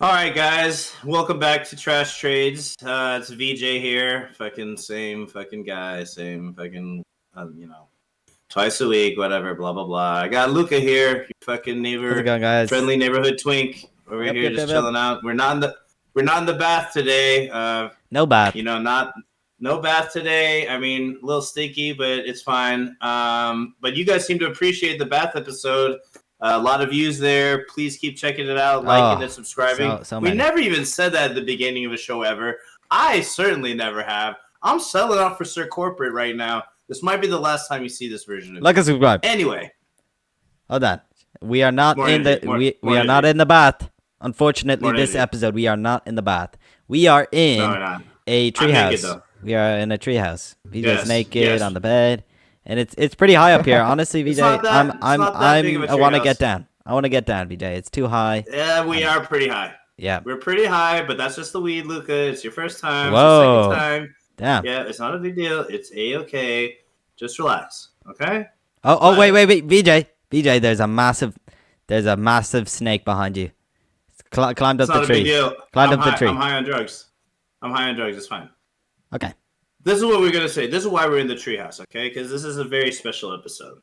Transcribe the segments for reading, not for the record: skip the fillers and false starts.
All right, guys, welcome back to Trash Trades. It's VJ here. Fucking same fucking guy, same fucking, twice a week, whatever, blah, blah, blah. I got Luca here, your fucking How's it going, guys? friendly neighborhood twink over here just chilling out. We're not in the bath today. No bath. No bath today. I mean, a little stinky, but it's fine. But you guys seem to appreciate the bath episode. A lot of views there. Please keep checking it out, liking and subscribing. So we many. never even said that at the beginning of a show ever. I certainly never have. I'm selling out for Sir Corporate right now. This might be the last time you see this version of Like and subscribe. Anyway. Hold on. We are not More in energy, the we are not in the bath. Unfortunately, More this energy. episode we are not in the bath. We are in a treehouse. We are in a treehouse. VJ's naked on the bed. And it's pretty high up here, honestly, VJ. I want to get down. I want to get down, VJ. It's too high. Yeah, we are pretty high. Yeah, we're pretty high, but that's just the weed, Luca. It's your first time. Whoa. It's your second time. Damn. Yeah, it's not a big deal. It's a-okay. Just relax, okay? Wait, VJ. There's a massive snake behind you. Climbed up the tree. Big deal. Climbed up the tree. I'm high on drugs. It's fine. Okay. This is what we're going to say. This is why we're in the treehouse, okay? Because this is a very special episode.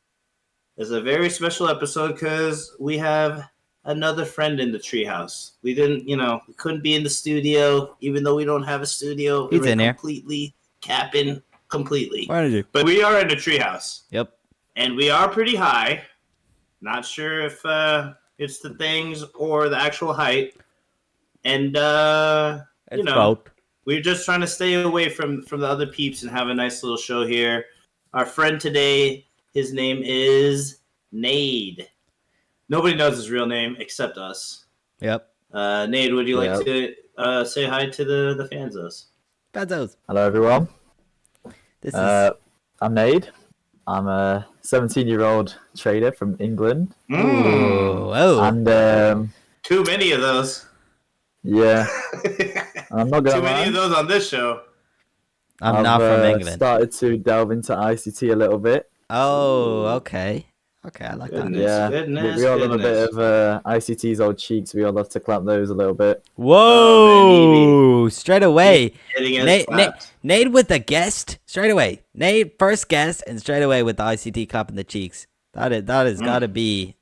It's a very special episode because we have another friend in the treehouse. We couldn't be in the studio, even though we don't have a studio. He's in here. Completely capping, completely. Why did you? But we are in the treehouse. Yep. And we are pretty high. Not sure if it's the things or the actual height. And, both. We're just trying to stay away from the other peeps and have a nice little show here. Our friend today, his name is Nade. Nobody knows his real name except us. Yep. Nade, would you like to say hi to the fanzos? Fanzos. Hello, everyone. I'm Nade. I'm a 17-year-old trader from England. Oh. And too many of those. Yeah. I'm not gonna Too many of those on this show. I'm not from England. Started to delve into ICT a little bit. Oh, okay. Okay, I like that. We all love a bit of ICT's old cheeks. We all love to clap those a little bit. Whoa! Straight away. Nade with the guest. Straight away. Nade first guest and straight away with the ICT clapping the cheeks. That is gotta be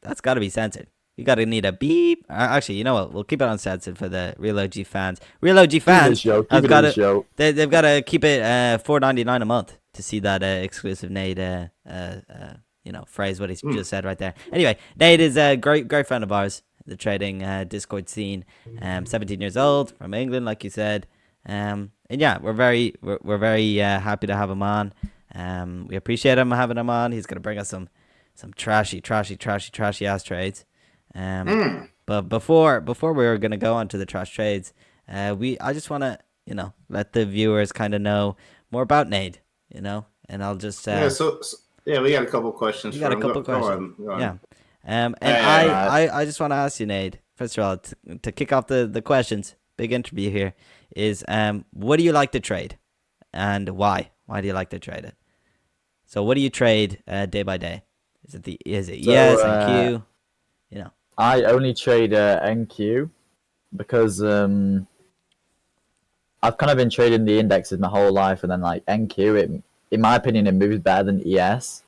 censored. You gotta need a beep. Actually, you know what? We'll keep it uncensored for the Real OG fans. Real OG fans have got they've got to keep it $4.99 a month to see that exclusive Nade phrase what he's just said right there. Anyway, Nade is a great friend of ours, the trading Discord scene. 17 years old, from England, like you said. And yeah, we're very happy to have him on. We appreciate him having him on. He's gonna bring us some trashy ass trades. But before we're gonna go on to the trash trades, I just want to let the viewers kind of know more about Nade, and I'll just we got a couple questions. Go on. Yeah. I just want to ask you, Nade, first of all, to kick off the questions, big interview here, is what do you like to trade, and why? Why do you like to trade it? So what do you trade day by day? Is it ES and Q? I only trade NQ because I've kind of been trading the indexes my whole life, and then like NQ, in my opinion, it moves better than ES,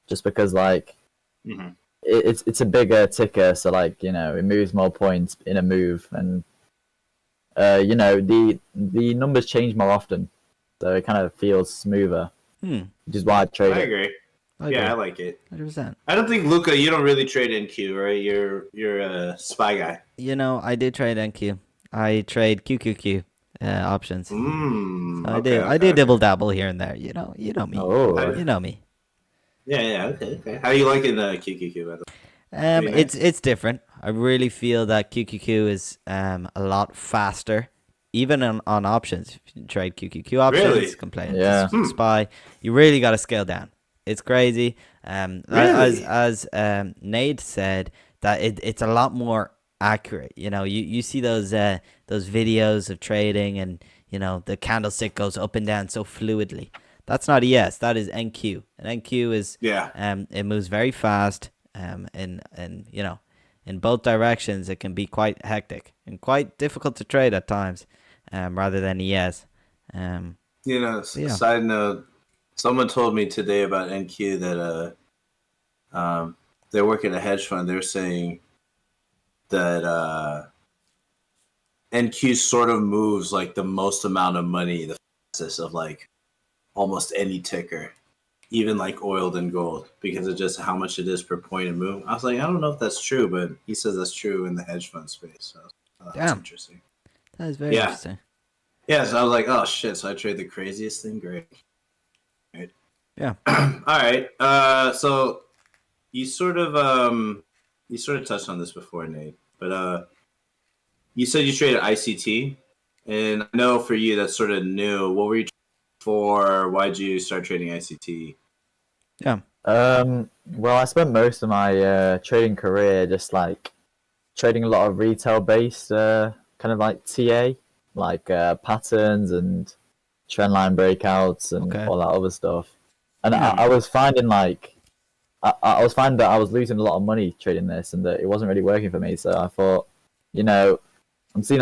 just because it's a bigger ticker, so it moves more points in a move, and the numbers change more often, so it kind of feels smoother, which is why I trade it. I agree. I like it. 100%. I don't think, Luca, you don't really trade NQ, right? You're a spy guy. I do trade NQ. I trade QQQ options. So I do dibble dabble here and there. You know me. Oh. You know me. Yeah. Okay. How are you liking the QQQ? By the way? It's different. I really feel that QQQ is a lot faster, even on options. If you trade QQQ options, really? Complain, spy, you really got to scale down. It's crazy. Really? As Nade said, that it's a lot more accurate. You see those videos of trading, and the candlestick goes up and down so fluidly. That's not ES. That is NQ. And NQ is it moves very fast. And in both directions, it can be quite hectic and quite difficult to trade at times, rather than ES. Side note, someone told me today about NQ that they're working at a hedge fund. They're saying that NQ sort of moves like the most amount of money, the fastest of like almost any ticker, even like oil and gold, because of just how much it is per point and move. I was like, I don't know if that's true, but he says that's true in the hedge fund space. So that's interesting. That is very interesting. Yeah, so I was like, oh shit, so I trade the craziest thing? Great. Right. Yeah. All right. So you sort of touched on this before, Nate, but you said you traded ICT, and I know for you that's sort of new. What were you for? Why'd you start trading ICT? Yeah. Well, I spent most of my trading career just like trading a lot of retail-based kind of like TA, like patterns and trendline breakouts and all that other stuff. And I was finding like I was finding that I was losing a lot of money trading this, and that it wasn't really working for me. So I thought, I'm seeing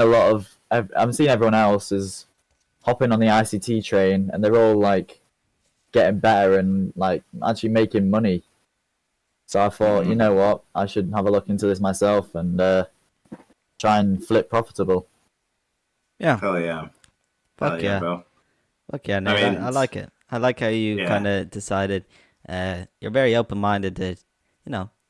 everyone else is hopping on the ICT train, and they're all like getting better and like actually making money. So I thought, you know what, I should have a look into this myself and try and flip profitable. Yeah. Hell yeah. Fuck yeah, bro. Fuck yeah, Nate. I like it. I like how you kind of decided. You're very open-minded to,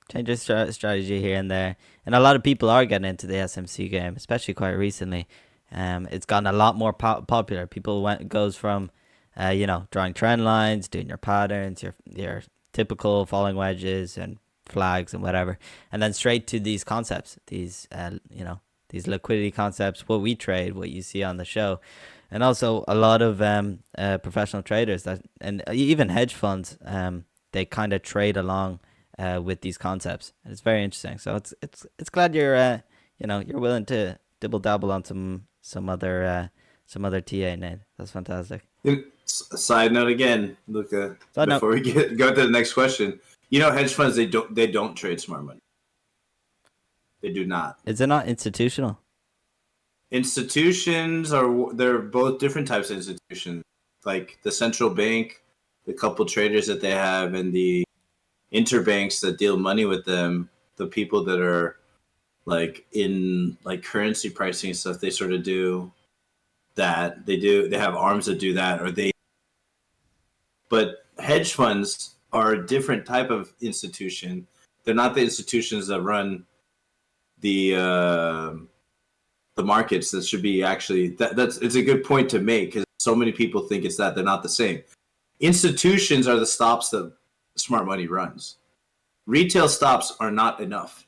change your strategy here and there. And a lot of people are getting into the SMC game, especially quite recently. It's gotten a lot more popular. People goes from, drawing trend lines, doing your patterns, your typical falling wedges and flags and whatever, and then straight to these concepts, these liquidity concepts, what we trade, what you see on the show. And also a lot of professional traders and even hedge funds, they kind of trade along with these concepts. And it's very interesting. So it's glad you're you're willing to dibble dabble on some other TA, Nate. That's fantastic. Side note again, Luca. Before we go to the next question, hedge funds they don't trade smart money. They do not. Is it not institutional? Institutions they're both different types of institutions. Like the central bank, the couple traders that they have, and the interbanks that deal money with them. The people that are like in like currency pricing and stuff, they sort of do that. They have arms that do that, but hedge funds are a different type of institution. They're not the institutions that run the markets. That should be actually it's a good point to make, because so many people think it's that. They're not the same. Institutions are the stops that smart money runs. Retail stops are not enough.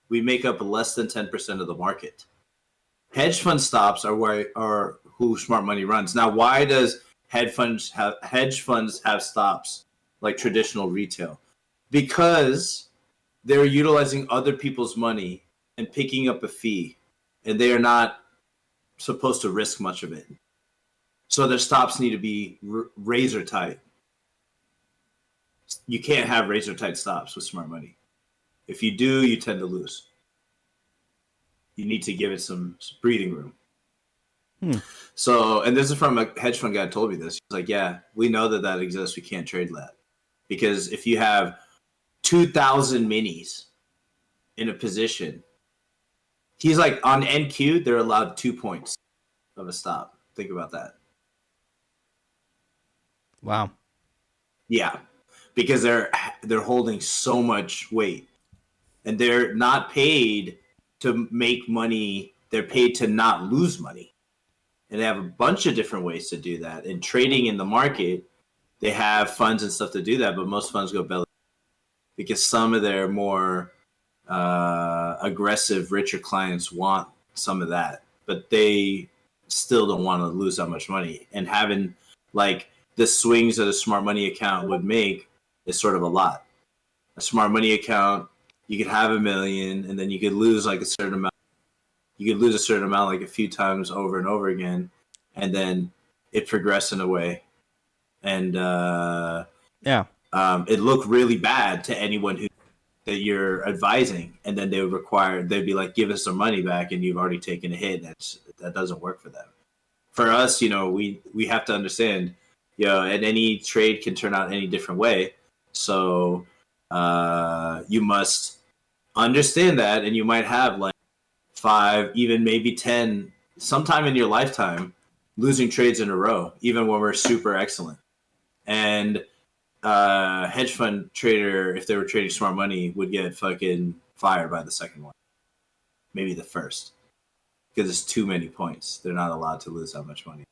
We make up less than 10% of the market. Hedge fund stops are who smart money runs. Now, why does hedge funds have stops like traditional retail? Because they're utilizing other people's money and picking up a fee, and they are not supposed to risk much of it. So their stops need to be razor tight. You can't have razor tight stops with smart money. If you do, you tend to lose. You need to give it some breathing room. So, and this is from a hedge fund guy who told me this. He's like, yeah, we know that exists. We can't trade that. Because if you have 2,000 minis in a position, he's like, on NQ, they're allowed 2 points of a stop. Think about that. Wow. Yeah. Because they're holding so much weight. And they're not paid to make money. They're paid to not lose money. And they have a bunch of different ways to do that. And trading in the market, they have funds and stuff to do that, but most funds go belly, because some of their more aggressive, richer clients want some of that, but they still don't want to lose that much money. And having like the swings that a smart money account would make is sort of a lot. A smart money account, you could have $1 million, and then you could lose like a certain amount. You could lose a certain amount like a few times over and over again, and then it progressed in a way. And it looked really bad to anyone who that you're advising, and then they'd be like, give us some money back, and you've already taken a hit. That doesn't work for them. For us, we have to understand, and any trade can turn out any different way. So you must understand that, and you might have like 5, even maybe 10, sometime in your lifetime, losing trades in a row, even when we're super excellent. And hedge fund trader, if they were trading smart money, would get fucking fired by the second one, maybe the first, because it's too many points. They're not allowed to lose that much money.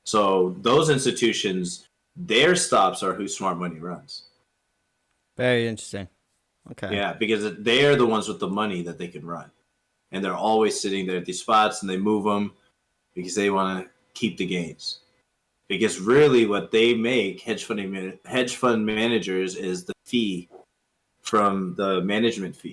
So those institutions, their stops are who smart money runs. Very interesting. Okay. Yeah, because they are the ones with the money that they can run. And they're always sitting there at these spots, and they move them because they want to keep the gains. Because really what they make, hedge fund managers, is the fee from the management fee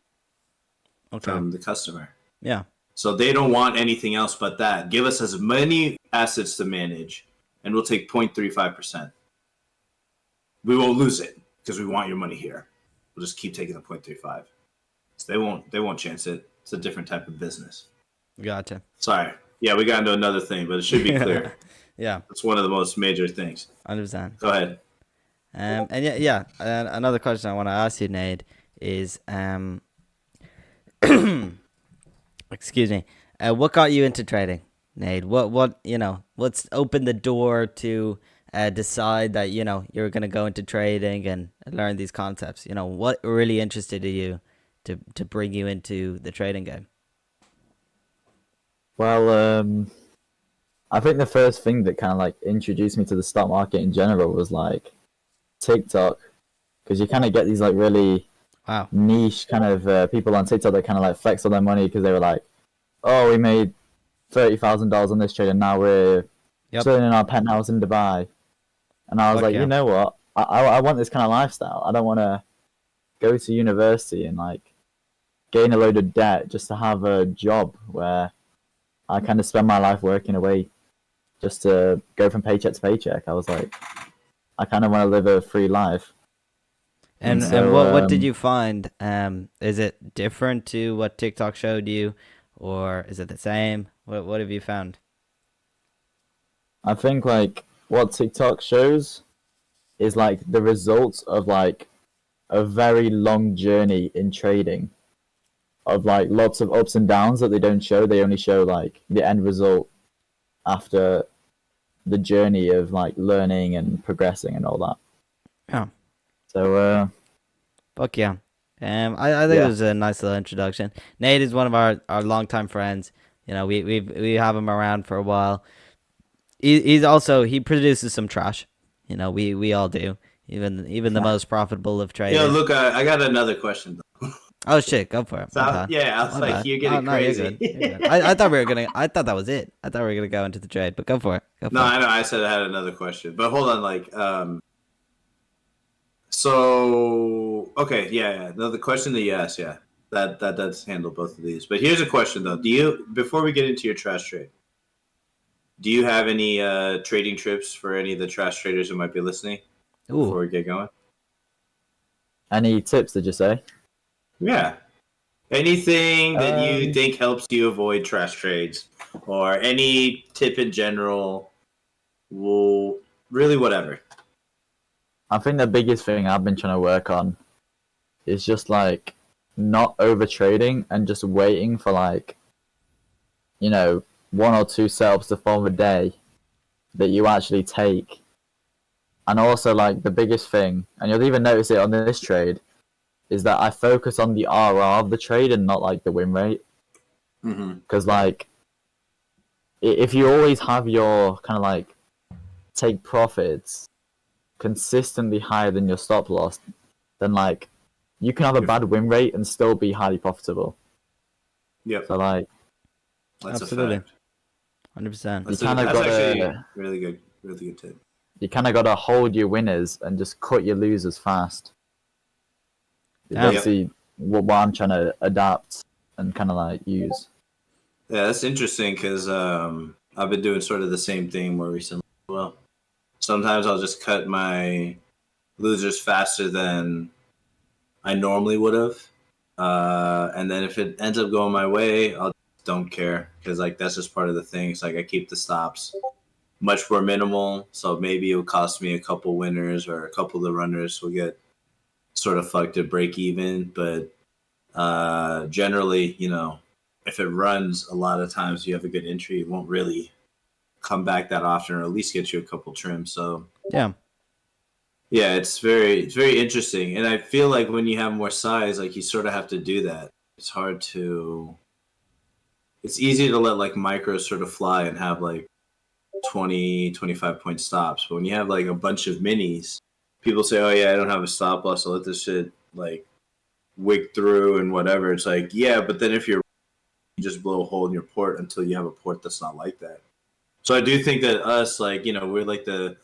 from the customer. Yeah. So they don't want anything else but that. Give us as many assets to manage, and we'll take 0.35%. We won't lose it because we want your money here. We'll just keep taking the 0.35. So they won't chance it. It's a different type of business. Gotcha. Sorry. Yeah, we got into another thing, but it should be clear. Yeah. It's one of the most major things. 100%. Go ahead. And another question I want to ask you, Nade, is excuse me, what got you into trading, Nade? What's opened the door to decide that you're gonna go into trading and learn these concepts? What really interested you to bring you into the trading game? Well, I think the first thing that kind of like introduced me to the stock market in general was like TikTok, because you kind of get these like really niche kind of people on TikTok that kind of like flex all their money because they were like, oh, we made $30,000 on this trade and now we're chilling in our penthouse in Dubai. And I was like, you know what? I want this kind of lifestyle. I don't want to go to university and like gain a load of debt just to have a job where I kind of spend my life working away just to go from paycheck to paycheck. I was like, I kind of want to live a free life. And what did you find? Is it different to what TikTok showed you, or is it the same? What have you found? I think like what TikTok shows is like the results of like a very long journey in trading, of like lots of ups and downs that they don't show. They only show like the end result after the journey of like learning and progressing and all that. Yeah. So fuck yeah. I think it was a nice little introduction. Nade is one of our longtime friends. We have him around for a while. He produces some trash. We all do. Even the most profitable of traders. Yeah, look, I got another question though. Oh shit, go for it. I was like, you're getting crazy. You're good. I thought that was it. I thought we were gonna go into the trade, but go for it. I know. I said I had another question, but hold on. So okay, yeah. No, the question that you asked, that does handle both of these. But here's a question though: before we get into your trash trade, do you have any trading trips for any of the trash traders who might be listening? Ooh. Before we get going, any tips? Did you say? Yeah. Anything that you think helps you avoid trash trades, or any tip in general, really whatever. I think the biggest thing I've been trying to work on is just like not over trading and just waiting for like, 1 or 2 setups to form a day that you actually take. And also like the biggest thing, and you'll even notice it on this trade, is that I focus on the RR of the trade and not like the win rate. Because like, if you always have your kind of like take profits consistently higher than your stop loss, then like you can have a bad win rate and still be highly profitable. Yep. So like, that's absolutely, a fact. 100%. That's actually a really good tip. You kind of got to hold your winners and just cut your losers fast. Basically, what I'm trying to adapt and kind of like use. Yeah, that's interesting because I've been doing sort of the same thing more recently as well. Sometimes I'll just cut my losers faster than I normally would have. And then if it ends up going my way, I don't care because like that's just part of the thing. It's like I keep the stops much more minimal, so maybe it'll cost me a couple winners or a couple of the runners will get sort of fucked to break even. But generally, if it runs a lot of times, you have a good entry. It won't really come back that often, or at least get you a couple trims. So yeah, it's very interesting, and I feel like when you have more size, like you sort of have to do that. It's hard to. It's easy to let like micros sort of fly and have like 20, 25 point stops, but when you have like a bunch of minis, people say, "Oh yeah, I don't have a stop loss. I'll let this shit like wig through and whatever." It's like, yeah, but then if you just blow a hole in your port until you have a port that's not like that. So I do think that us, like, we're like the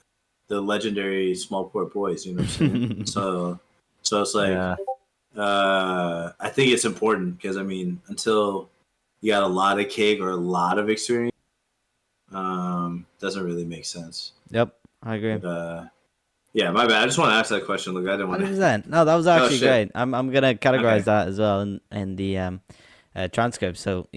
legendary small port boys, you know what I'm saying? so it's like, I think it's important because I mean, until you got a lot of cake or a lot of experience, doesn't really make sense. Yep, I agree. But, yeah, my bad. I just want to ask that question. Look, I didn't want to. 100%. No, that was actually great. I'm gonna categorize that as well in the transcript. So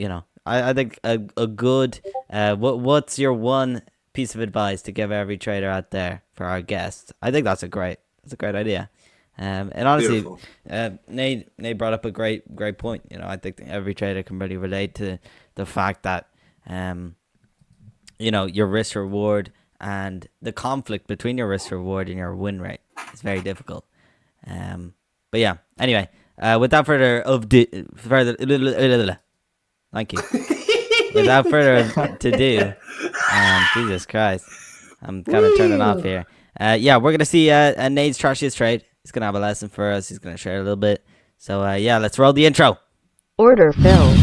I think a good what's your one piece of advice to give every trader out there for our guests? I think that's a great idea. And honestly, Nade brought up a great point. I think every trader can really relate to the fact that your risk reward and the conflict between your risk reward and your win rate is very difficult. But yeah, anyway, without further thank you. Without further ado, Jesus Christ, I'm kind of turning off here. Yeah, we're gonna see Nade's trashiest trade. He's gonna have a lesson for us. He's gonna share a little bit. So yeah, let's roll the intro. Order filled.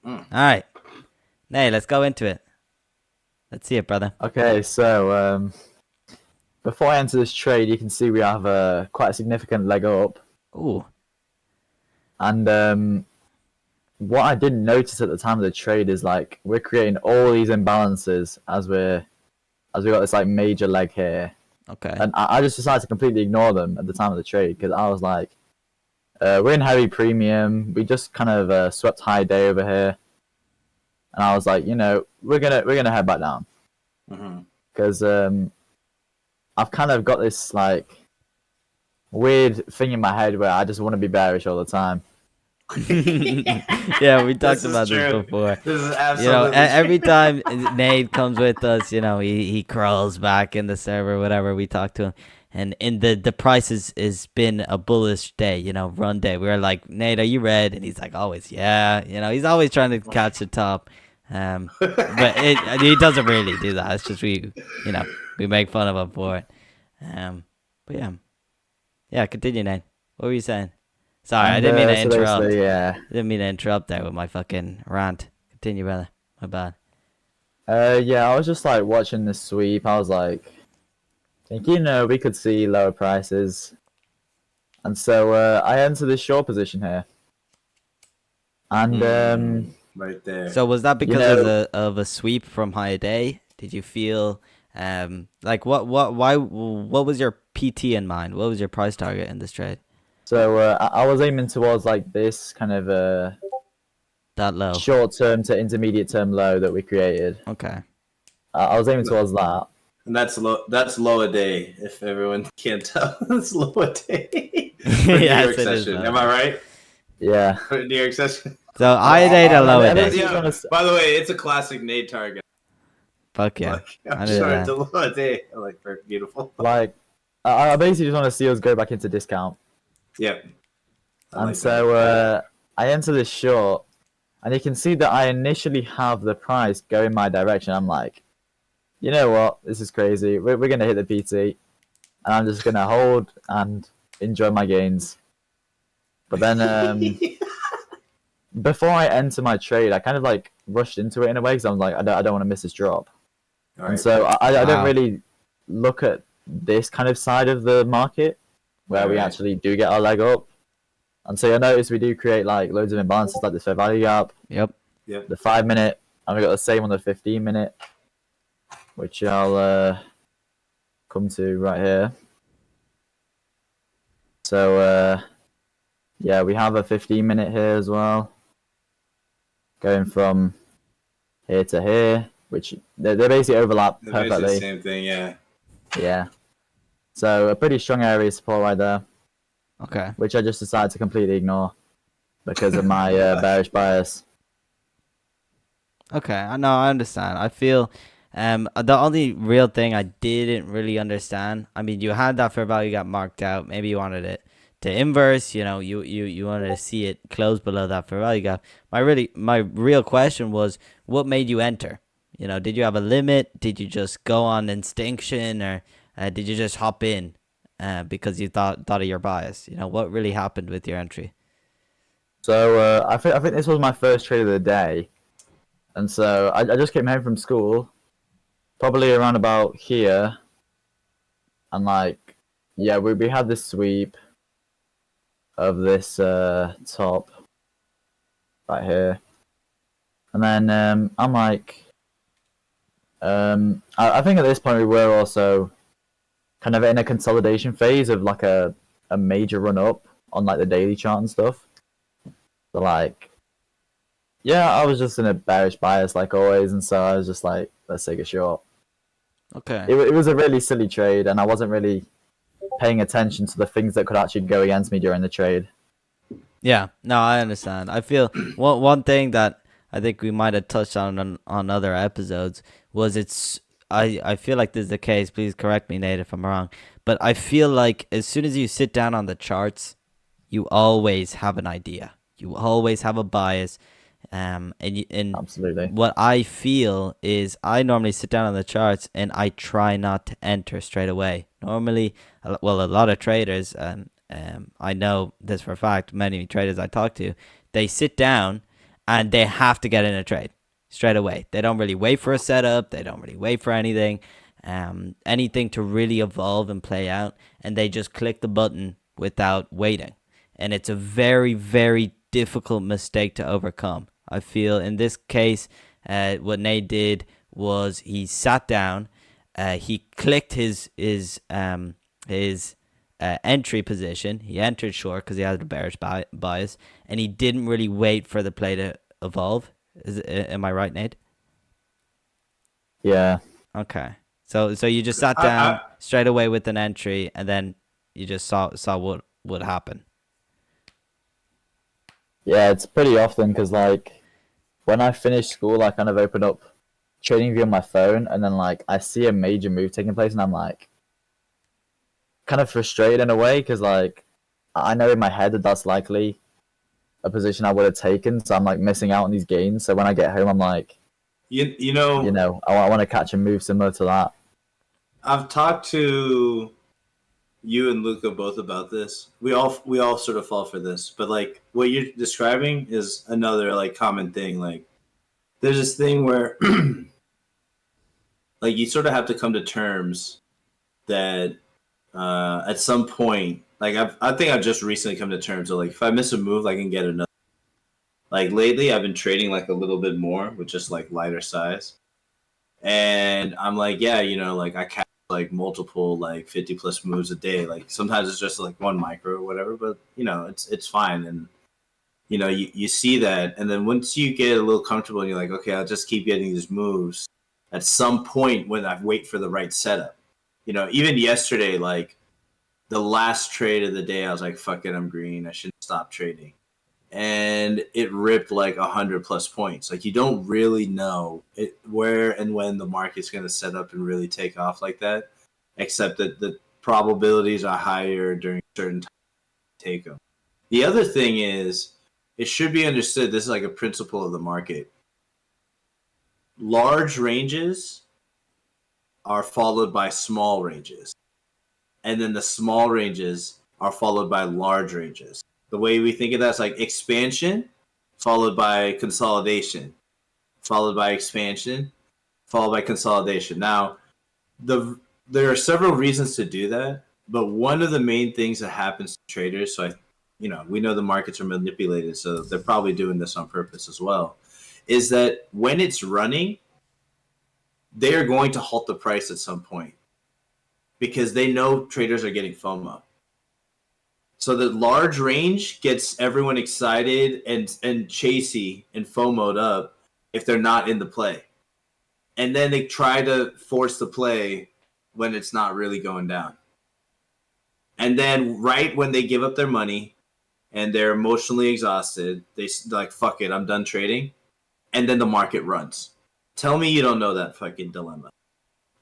All right, Nade, let's go into it. Let's see it, brother. Okay, so before I enter this trade, you can see we have quite a significant leg up. Ooh. And what I didn't notice at the time of the trade is like we're creating all these imbalances as we got this like major leg here. Okay. And I just decided to completely ignore them at the time of the trade because I was like, we're in heavy premium. We just kind of swept high day over here, and I was like, we're gonna head back down because I've kind of got this like weird thing in my head where I just want to be bearish all the time. Yeah, we talked about this before. This is absolutely every time Nade comes with us, he crawls back in the server, whatever. We talk to him, and in the price is been a bullish day, run day. We're like, Nade, are you red? And he's like, always, yeah. He's always trying to catch the top. But he doesn't really do that. It's just we make fun of him for it. But yeah, continue, Nade. What were you saying? Sorry, I didn't mean to interrupt. Didn't mean to interrupt there with my fucking rant. Continue, brother. My bad. Yeah, I was just like watching this sweep. I was like, thinking, we could see lower prices, and so I entered this short position here. And right there. So was that because of a sweep from high day? Did you feel like what was your PT in mind? What was your price target in this trade? So I was aiming towards like this kind of that low short-term to intermediate-term low that we created. Okay. I was aiming towards that. And that's low a day. If everyone can't tell, it's low a day. Yes, it is. Am I right? Yeah. For New York session. So I Nade a low a day. Yeah, by the way, it's a classic Nade target. Fuck yeah. Like, I'm sorry, it's a low a day. Like, very beautiful. Like, I basically just want to see us go back into discount. Yep. And so I enter this short, and you can see that I initially have the price go in my direction. I'm like, you know what? This is crazy. We're going to hit the PT, and I'm just going to hold and enjoy my gains. But then before I enter my trade, I kind of like rushed into it in a way because I'm like, I don't want to miss this drop. Right. And so I don't really look at this kind of side of the market where we actually do get our leg up. And so you'll notice we do create like loads of imbalances like this fair value gap. Yep. The 5 minute, and we got the same on the 15 minute, which I'll come to right here. So yeah, we have a 15-minute here as well, going from here to here, which they basically overlap They're basically the perfectly. same thing, yeah. Yeah. So a pretty strong area of support right there. Okay. Which I just decided to completely ignore because of my bearish bias. Okay, I know, I understand. I feel the only real thing I didn't really understand, I mean, you had that fair value got marked out. Maybe you wanted it to inverse, you wanted to see it close below that fair value gap. My real question was, what made you enter? Did you have a limit? Did you just go on instinction, or did you just hop in because you thought of your bias? What really happened with your entry? So I think this was my first trade of the day, and so I just came home from school, probably around about here, and like, yeah, we had this sweep of this top right here, and then I'm like, I think at this point we were also kind of in a consolidation phase of like a major run up on like the daily chart and stuff. So like, yeah, I was just in a bearish bias like always, and so I was just like, let's take a short. Okay. It was a really silly trade, and I wasn't really paying attention to the things that could actually go against me during the trade. Yeah, no, I understand. I feel one thing that I think we might have touched on other episodes was I feel like this is the case. Please correct me, Nate, if I'm wrong. But I feel like as soon as you sit down on the charts, you always have an idea. You always have a bias. And Absolutely. what I feel is I normally sit down on the charts and I try not to enter straight away. Normally, well, a lot of traders, and I know this for a fact, many traders I talk to, they sit down and they have to get in a trade straight away. They don't really wait for a setup. They don't really wait for anything to really evolve and play out, and they just click the button without waiting. And it's a very, very difficult mistake to overcome. I feel in this case, what Nate did was he sat down, he clicked his entry position. He entered short because he had a bearish bias, and he didn't really wait for the play to evolve. Am I right, Nate? Yeah. Okay. So you just sat down straight away with an entry, and then you just saw what would happen. Yeah, it's pretty often because like when I finish school, I kind of open up TradingView on my phone, and then like I see a major move taking place, and I'm like kind of frustrated in a way because like I know in my head that that's likely a position I would have taken, so I'm like missing out on these gains. So when I get home, I'm like, I want to catch a move similar to that. I've talked to you and Luca both about this. We all sort of fall for this, but like what you're describing is another like common thing. Like there's this thing where like you sort of have to come to terms that at some point, like I think I've just recently come to terms of like if I miss a move, I can get another. Like lately, I've been trading like a little bit more with just like lighter size, and I'm like, yeah, like I catch like multiple like 50 plus moves a day. Like sometimes it's just like one micro or whatever, but it's fine. And you see that, and then once you get a little comfortable and you're like, okay, I'll just keep getting these moves. At some point, when I wait for the right setup, even yesterday, like the last trade of the day, I was like, fuck it, I'm green. I shouldn't stop trading. And it ripped like 100 plus points. Like you don't really know where and when the market's going to set up and really take off like that, except that the probabilities are higher during certain times to take them. The other thing is, it should be understood, this is like a principle of the market. Large ranges are followed by small ranges. And then the small ranges are followed by large ranges. The way we think of that is like expansion followed by consolidation, followed by expansion, followed by consolidation. Now, there are several reasons to do that, but one of the main things that happens to traders, so we know the markets are manipulated, so they're probably doing this on purpose as well, is that when it's running, they are going to halt the price at some point because they know traders are getting FOMO. So the large range gets everyone excited and chasey and FOMO'd up if they're not in the play. And then they try to force the play when it's not really going down. And then right when they give up their money and they're emotionally exhausted, they're like, fuck it, I'm done trading. And then the market runs. Tell me you don't know that fucking dilemma.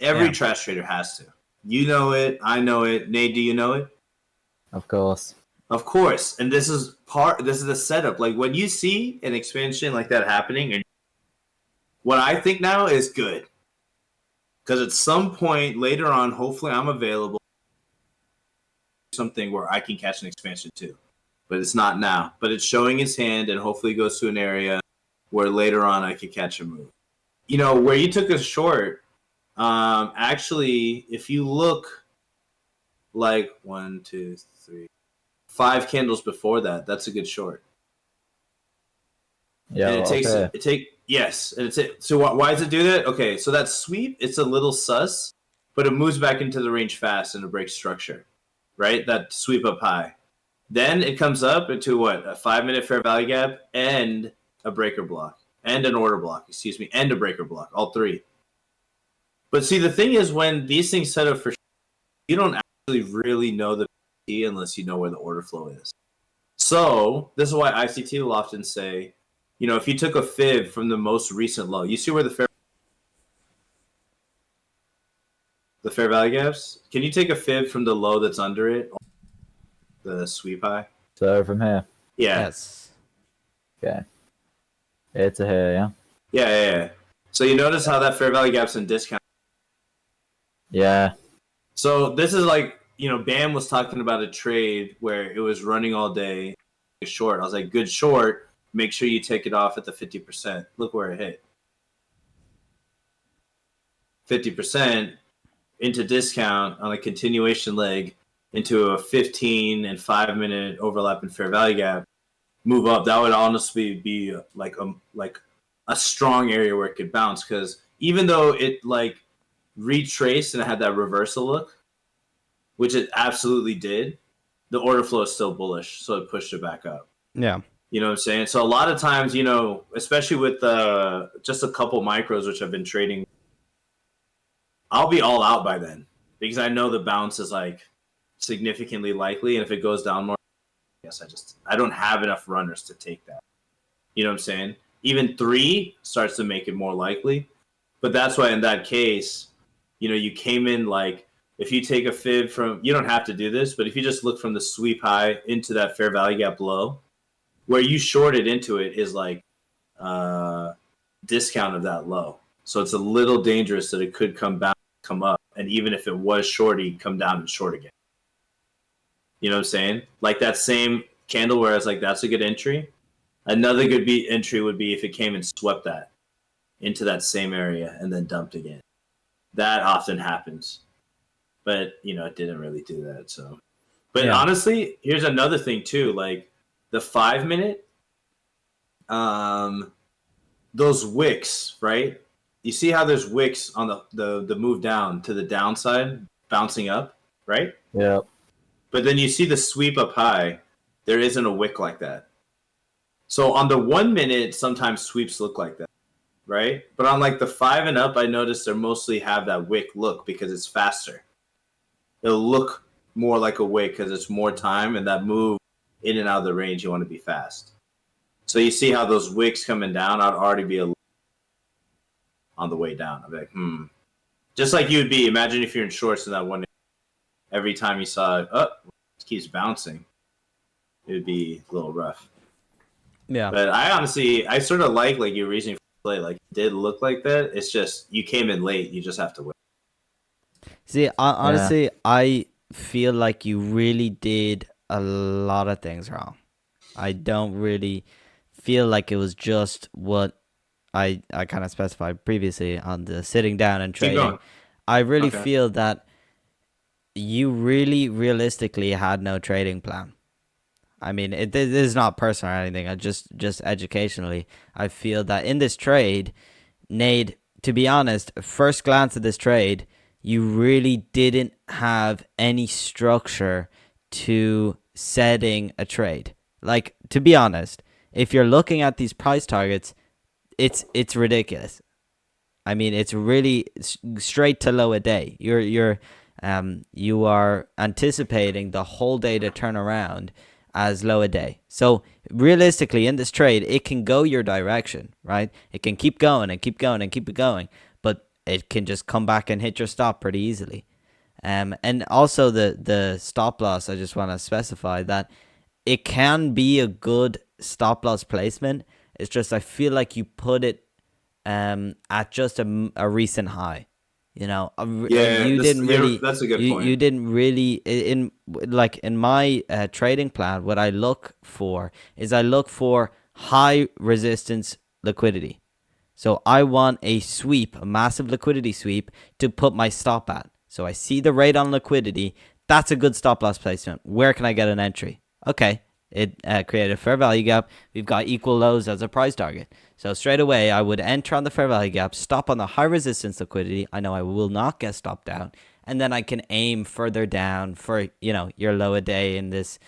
Every trash trader has to. You know it. I know it. Nade, do you know it? Of course. Of course. And this is the setup. Like when you see an expansion like that happening, and what I think now is good. Because at some point later on, hopefully I'm available. Something where I can catch an expansion too. But it's not now. But it's showing his hand and hopefully goes to an area where later on I could catch a move. You know, where you took a short, actually, if you look like 1, 2, 3, 5 candles before that, that's a good short. Yeah, and so why does it do that? Okay, so that sweep, it's a little sus, but it moves back into the range fast and it breaks structure, right? That sweep up high. Then it comes up into what? A 5-minute fair value gap and a breaker block. And an order block, and a breaker block, all three. But see, the thing is, when these things set up for, you don't actually really know the PT unless you know where the order flow is. So this is why ICT will often say, you know, if you took a fib from the most recent low, you see where the fair value gaps. Can you take a fib from the low that's under it, the sweep high? So from here. Yeah. Yes. Okay. Here to here, yeah? Yeah. So you notice how that fair value gap's in discount. Yeah. So this is like, you know, Bam was talking about a trade where it was running all day, short. I was like, good short. Make sure you take it off at the 50%. Look where it hit. 50% into discount on a continuation leg into a 15 and 5-minute overlap in fair value gap. Move up. That would honestly be like a strong area where it could bounce, because even though it like retraced and it had that reversal look, which it absolutely did, the order flow is still bullish, so it pushed it back up. Yeah. You know what I'm saying? So a lot of times, you know, especially with just a couple micros, which I've been trading, I'll be all out by then because I know the bounce is like significantly likely. And if it goes down more, yes, I don't have enough runners to take that. You know what I'm saying? Even 3 starts to make it more likely. But that's why in that case, you know, you came in like, if you take a fib from, you don't have to do this, but if you just look from the sweep high into that fair value gap low, where you shorted into it is like discount of that low. So it's a little dangerous that it could come up, and even if it was shorty, come down and short again. You know what I'm saying? Like that same candle where it's like, that's a good entry. Another good entry would be if it came and swept that into that same area and then dumped again. That often happens. But, you know, it didn't really do that. So, but honestly, here's another thing too. Like the 5-minute, those wicks, right? You see how there's wicks on the move down to the downside, bouncing up, right? Yeah. But then you see the sweep up high. There isn't a wick like that. So on the 1 minute, sometimes sweeps look like that, right? But on like the 5 and up, I noticed they mostly have that wick look because it's faster. It'll look more like a wick because it's more time, and that move in and out of the range, you want to be fast. So you see how those wicks coming down, I'd already be on the way down. I'd be like, Just like you would be, imagine if you're in shorts in that one, every time you saw it, it keeps bouncing. It would be a little rough. Yeah. But I sort of like your reasoning for play. Like, it did look like that. It's just, you came in late. You just have to wait. See, honestly, I feel like you really did a lot of things wrong. I don't really feel like it was just what I kind of specified previously on the sitting down and trading. I really feel that you really realistically had no trading plan. I mean, this is not personal or anything. I just educationally, I feel that in this trade, Nade, to be honest, first glance at this trade, you really didn't have any structure to setting a trade. Like, to be honest, if you're looking at these price targets, it's ridiculous. I mean, it's really straight to low a day. You are anticipating the whole day to turn around as low a day. So realistically, in this trade, it can go your direction, right? It can keep going and keep going and keep it going, but it can just come back and hit your stop pretty easily. And also the stop loss, I just want to specify that it can be a good stop loss placement. It's just I feel like you put it at just a recent high. You know, you didn't really. That's a good point. You didn't really in my trading plan. What I look for is I look for high resistance liquidity. So I want a sweep, a massive liquidity sweep to put my stop at. So I see the rate on liquidity. That's a good stop loss placement. Where can I get an entry? Okay, it created a fair value gap. We've got equal lows as a price target. So straight away, I would enter on the fair value gap, stop on the high resistance liquidity. I know I will not get stopped out. And then I can aim further down for, your low a day in this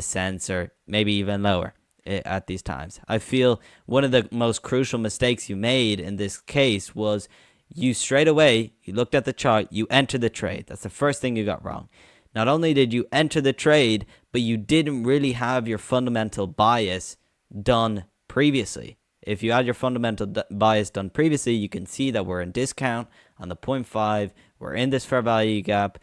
sense, or maybe even lower at these times. I feel one of the most crucial mistakes you made in this case was you straight away, you looked at the chart, you entered the trade. That's the first thing you got wrong. Not only did you enter the trade, but you didn't really have your fundamental bias done previously. If you had your fundamental bias done previously, you can see that we're in discount on the 0.5. We're in this fair value gap.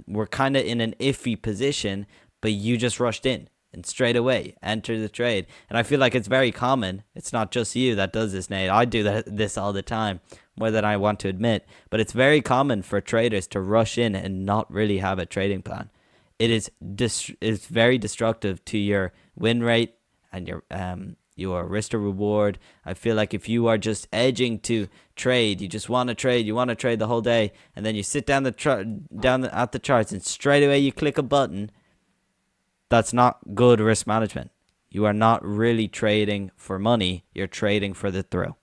We're kind of in an iffy position, but you just rushed in and straight away enter the trade. And I feel like it's very common. It's not just you that does this, Nate. I do this all the time, more than I want to admit. But it's very common for traders to rush in and not really have a trading plan. It's very destructive to your win rate and your risk to reward. I feel like if you are just edging to trade, you just want to trade, the whole day, and then you sit down at the charts and straight away you click a button, that's not good risk management. You are not really trading for money, you're trading for the thrill.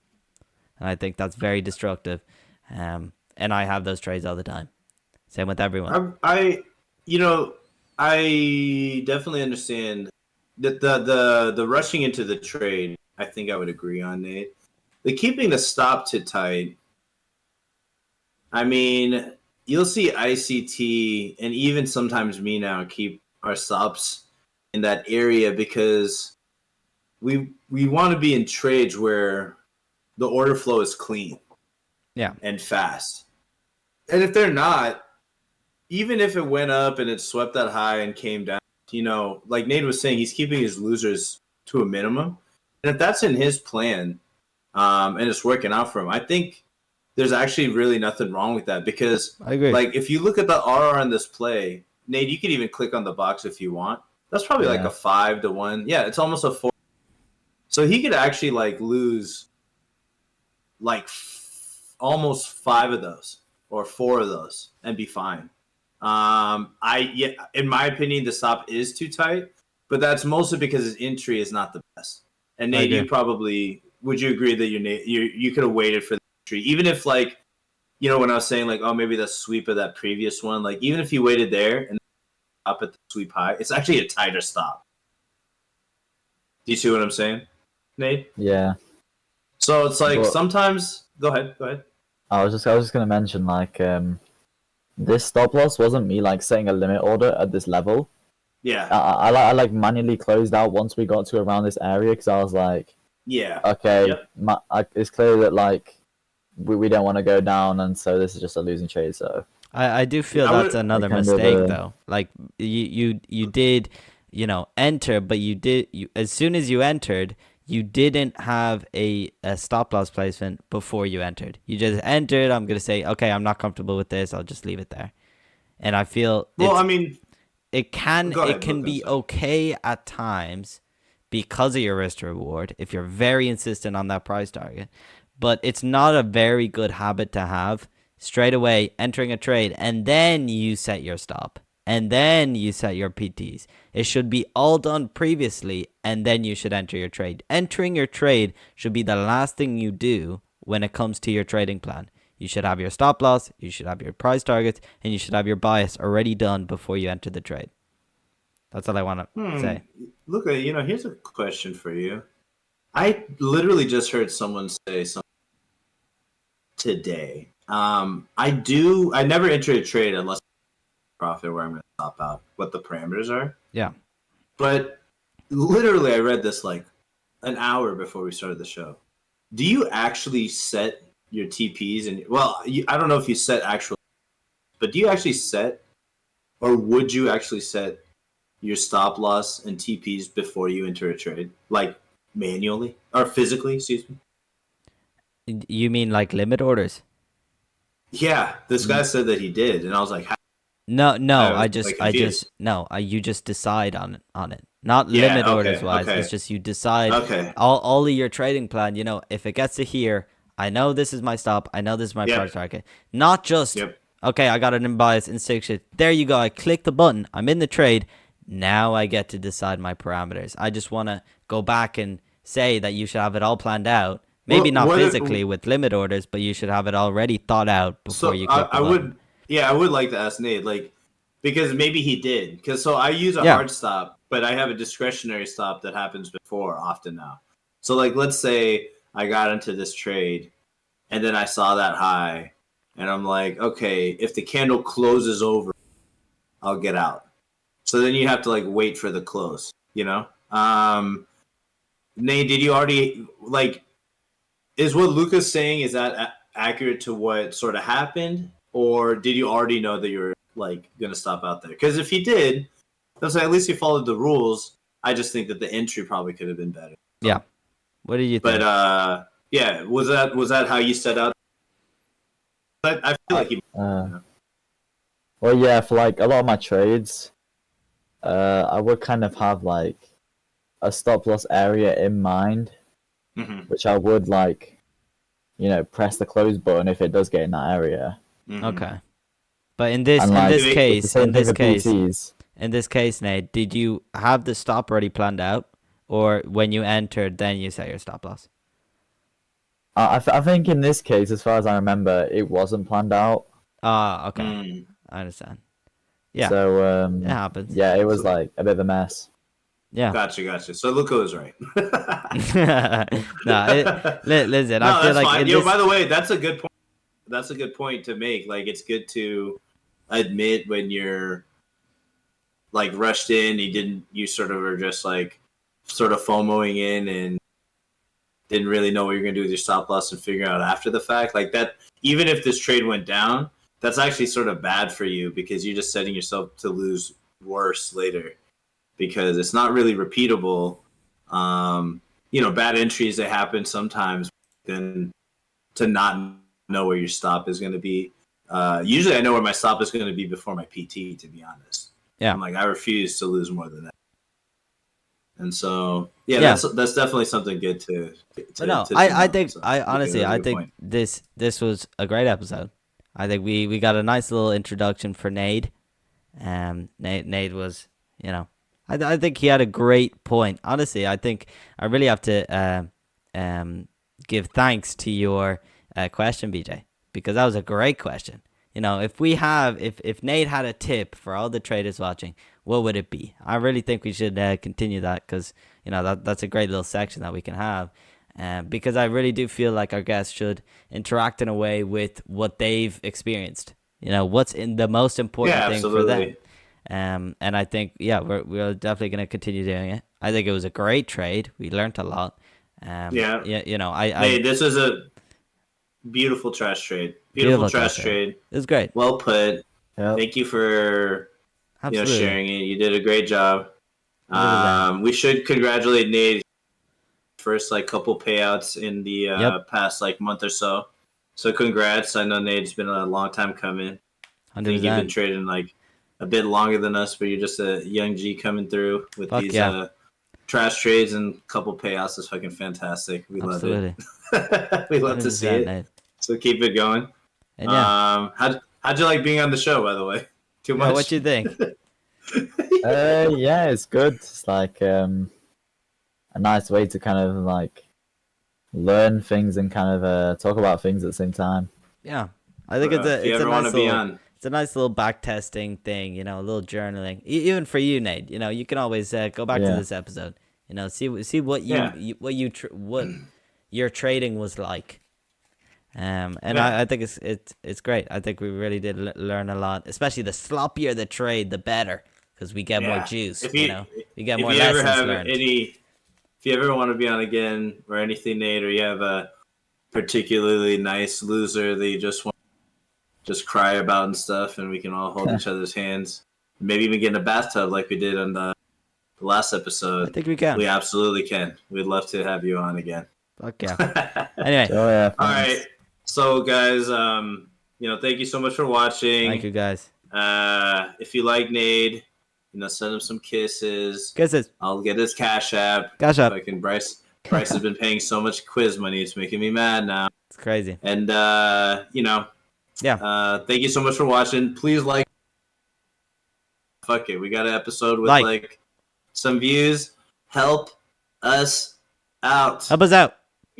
And I think that's very destructive. And I have those trades all the time. Same with everyone. I definitely understand the rushing into the trade. I think I would agree on, Nate. The keeping the stop too tight. I mean, you'll see ICT and even sometimes me now keep our stops in that area because we want to be in trades where the order flow is clean, and fast. And if they're not, even if it went up and it swept that high and came down, like Nate was saying, he's keeping his losers to a minimum. And if that's in his plan, and it's working out for him, I think there's actually really nothing wrong with that because, I agree. Like, if you look at the RR on this play, Nate, you could even click on the box if you want. That's probably like a 5-1. Yeah, it's almost a 4. So he could actually lose almost 5 of those or 4 of those and be fine. In my opinion, the stop is too tight, but that's mostly because his entry is not the best. And Nate, would you agree that you could have waited for the entry, even if when I was saying maybe the sweep of that previous one, even if you waited there and up at the sweep high, it's actually a tighter stop. Do you see what I'm saying, Nate? Yeah. So it's sometimes. Go ahead. I was just gonna mention this stop loss wasn't me setting a limit order at this level. Yeah. I manually closed out once we got to around this area because I was okay, yep. It's clear that we don't want to go down, and so this is just a losing trade. So I do feel that's another mistake though. You did, enter, but you as soon as you entered, you didn't have a stop loss placement before you entered. You just entered. I'm going to say, okay, I'm not comfortable with this. I'll just leave it there. And I feel it can be okay at times because of your risk to reward if you're very insistent on that price target. But it's not a very good habit to have straight away entering a trade and then you set your stop. And then you set your PTs. It should be all done previously, and then you should enter your trade. Entering your trade should be the last thing you do when it comes to your trading plan. You should have your stop loss, you should have your price targets, and you should have your bias already done before you enter the trade. That's all I want to say. Look, here's a question for you. I literally just heard someone say something today. I never enter a trade unless profit where I'm going to stop out, what the parameters are. Yeah. But literally, I read this like an hour before we started the show. Do you actually set your TPs? And I don't know if you set actual, but do you actually set, or would you actually set your stop loss and TPs before you enter a trade, like manually or physically? Excuse me. You mean like limit orders? Yeah, this guy said that he did, and I was like, No, you just decide on it. Not limit orders wise. Okay. It's just you decide Okay. all of your trading plan, if it gets to here, I know this is my stop, I know this is my price target. Not just okay, I got an imbalance in Excecution. There you go. I click the button, I'm in the trade. Now I get to decide my parameters. I just want to go back and say that you should have it all planned out. Maybe not physically with limit orders, but you should have it already thought out before you click the button. I would like to ask Nade, because maybe he did. So I use a hard stop, but I have a discretionary stop that happens before often now. So let's say I got into this trade, and then I saw that high, and I'm like, okay, if the candle closes over, I'll get out. So then you have to wait for the close, Nate, did you already is what Luca's saying, is that accurate to what sort of happened, or did you already know that you were gonna stop out there? Because if he did, then at least he followed the rules. I just think that the entry probably could have been better. Yeah. What do you think? But was that how you set out? I feel like well, yeah, for a lot of my trades, I would kind of have a stop loss area in mind, which I would press the close button if it does get in that area. Okay, but in this case, Nate, did you have the stop already planned out, or when you entered, then you set your stop loss? I think in this case, as far as I remember, it wasn't planned out. Okay, I understand. Yeah, so it happens. Yeah, it was a bit of a mess. Yeah, gotcha. So Luca was right. Listen, I feel like fine. By the way, that's a good point. That's a good point to make. It's good to admit when you're rushed in. You sort of are just sort of FOMOing in and didn't really know what you're gonna do with your stop loss and figuring out after the fact. That, even if this trade went down, that's actually sort of bad for you, because you're just setting yourself to lose worse later, because it's not really repeatable. Bad entries, they happen sometimes. Then to not know where your stop is going to be. Usually I know where my stop is going to be before my PT, to be honest. Yeah. I'm I refuse to lose more than that. And so, that's definitely something good to I think this was a great episode. I think we got a nice little introduction for Nade. Nade was, I think he had a great point. Honestly, I think I really have to give thanks to your question, BJ, because that was a great question. If Nade had a tip for all the traders watching, what would it be? I really think we should continue that, because that's a great little section that we can have. Because I really do feel like our guests should interact in a way with what they've experienced. What's in the most important thing for them. And I think, we're definitely going to continue doing it. I think it was a great trade. We learned a lot. This is a beautiful trash trade. Beautiful trash trade. It was great. Well put. Yep. Thank you for sharing it. You did a great job. We should congratulate Nade. First couple payouts in the past month or so. So congrats. I know Nade's been a long time coming. 100%. I think you've been trading a bit longer than us, but you're just a young G coming through with these trash trades and a couple payouts. Is fucking fantastic. We love it. We love to see it. Nade. So keep it going. And how'd you like being on the show, by the way? Too much? What you think? Yeah, it's good. It's a nice way to kind of learn things and kind of talk about things at the same time. Yeah, I think it's a it's a nice little back testing thing, a little journaling. Even for you, Nate, you can always go back to this episode, see what what your trading was like. I think it's great. I think we really did learn a lot, especially the sloppier the trade, the better, because we get more juice. We get more lessons learned. If you ever want to be on again or anything, Nate, or you have a particularly nice loser that you just want to just cry about and stuff, and we can all hold each other's hands, maybe even get in a bathtub like we did on the last episode. I think we can. We absolutely can. We'd love to have you on again. Fuck yeah. Anyway. All right. So, guys, thank you so much for watching. Thank you, guys. If you like Nade, send him some kisses. Kisses. I'll get his Cash App. Cash App. Bryce has been paying so much quiz money. It's making me mad now. It's crazy. And, thank you so much for watching. Please like. Fuck it. We got an episode with, some views. Help us out. Help us out.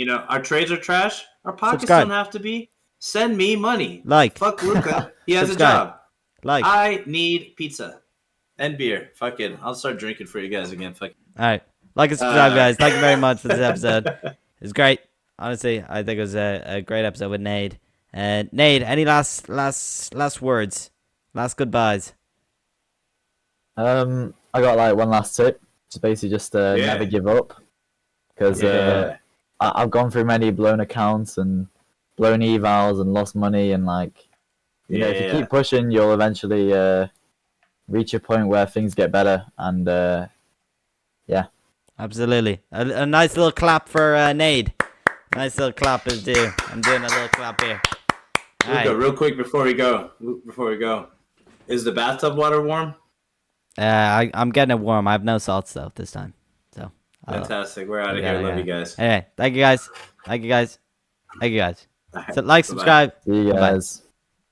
Our trades are trash. Our pockets don't have to be. Send me money. Fuck Luca. He has a job. I need pizza and beer. Fuck it. I'll start drinking for you guys again. Fuck it. All right. Like and subscribe, guys. Thank you very much for this episode. It was great. Honestly, I think it was a great episode with Nade. Nade, any last words? Last goodbyes? I got one last tip. It's basically just never give up. Because I've gone through many blown accounts and blown evals and lost money, and if you keep pushing, you'll eventually reach a point where things get better. And absolutely, a nice little clap for Nade. Nice little clap is due. I'm doing a little clap here. Luca, real quick before we go, is the bathtub water warm? I'm getting it warm. I have no salts though this time. So fantastic. We're out of here. Love you guys. Hey, thank you guys. So subscribe. See you guys.